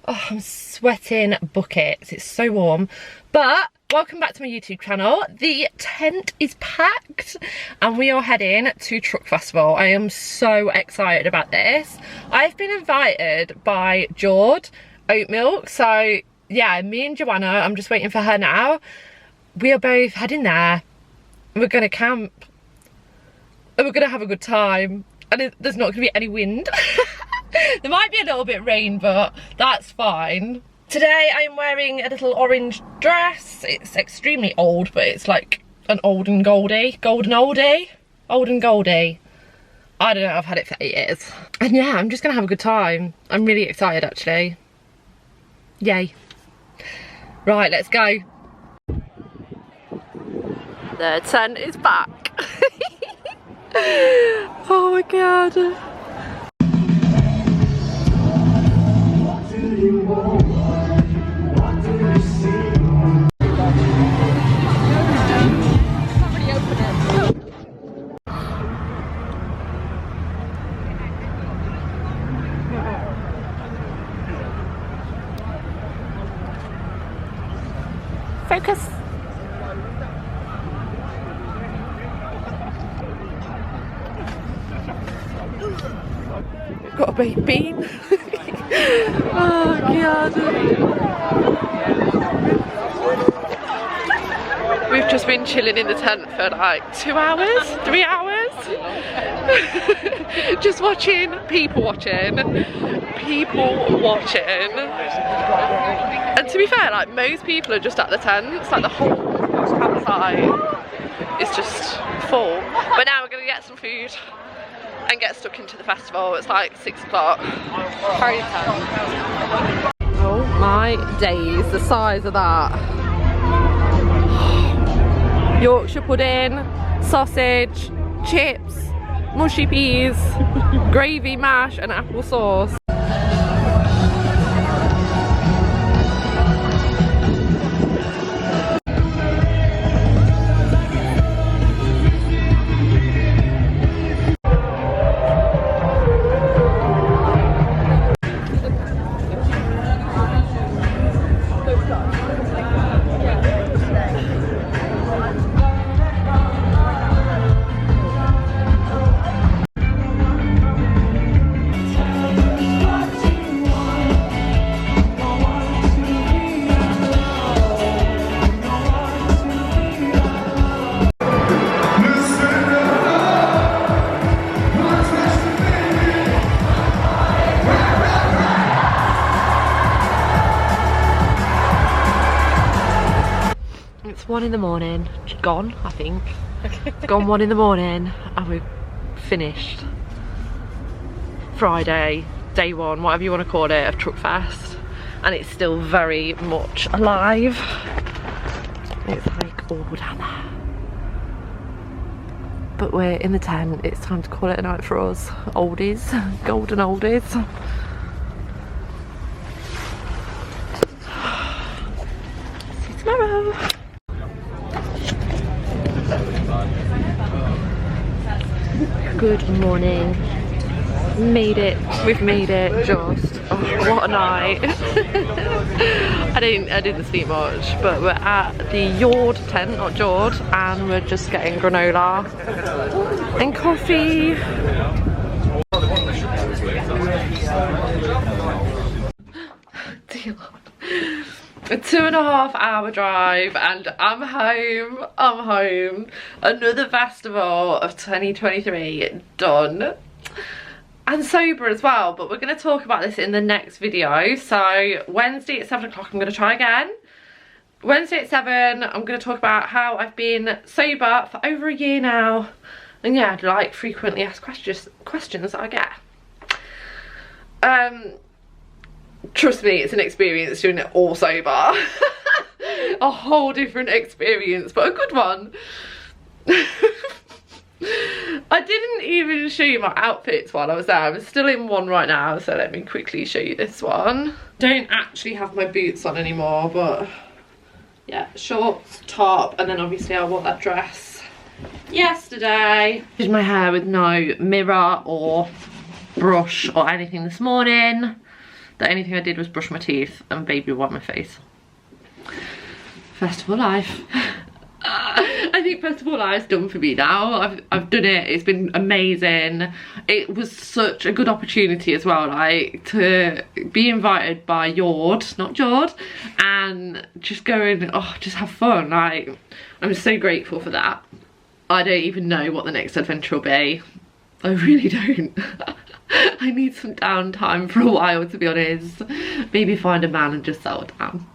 Oh, I'm sweating buckets. It's so warm. But welcome back to my YouTube channel. The tent is packed and we are heading to Truck Festival. I am so excited about this. I've been invited by Jord Oat Milk. So yeah, me and Joanna, I'm just waiting for her now. We are both heading there. We're gonna camp and we're gonna have a good time. And there's not gonna be any wind. There might be a little bit of rain, but that's fine. Today I am wearing a little orange dress. It's extremely old, but it's like an old and goldie. Golden oldie? Old and goldie. I don't know, I've had it for 8 years. And yeah, I'm just gonna have a good time. I'm really excited actually. Yay. Right, let's go. The tent is back. Oh my god. Focus. Got a baked bean. Oh god. We've just been chilling in the tent for like 2 hours, 3 hours. Just watching, people watching. And to be fair, like most people are just at the tents, like the whole campsite is just full. But now we're gonna get some food and get stuck into the festival. It's like 6 o'clock. Party time. Oh my days, the size of that. Yorkshire pudding, sausage, chips, mushy peas, gravy mash and apple sauce. It's 1 in the morning, gone I think. It's gone 1 in the morning and we've finished Friday, day 1, whatever you want to call it, of Truck Fest. And it's still very much alive. It's like all down there. But we're in the tent, it's time to call it a night for us. Oldies, golden oldies. See you tomorrow. Good morning. Made it. We've made it. Just what a night. I didn't sleep much, but we're at the Jord tent, not Jord, and we're just getting granola and coffee. A 2.5 hour drive and I'm home. Another festival of 2023 done. And sober as well, but we're going to talk about this in the next video. So Wednesday at 7 o'clock I'm going to try again. Wednesday at 7 I'm going to talk about how I've been sober for over a year now. And yeah, I'd like frequently asked questions that I get. Trust me, it's an experience doing it all sober. A whole different experience, but a good one. I didn't even show you my outfits while I was there. I'm still in one right now, so let me quickly show you this one. Don't actually have my boots on anymore, but yeah, shorts, top, and then obviously I wore that dress yesterday. Did my hair with no mirror or brush or anything this morning. The only thing I did was brush my teeth and baby wipe my face. Festival life. I think festival life's done for me now. I've done it. It's been amazing. It was such a good opportunity as well, like to be invited by Jord, not Jord, and just go and just have fun. Like, I'm so grateful for that. I don't even know what the next adventure will be. I really don't. I need some downtime for a while, to be honest. Maybe find a man and just settle down.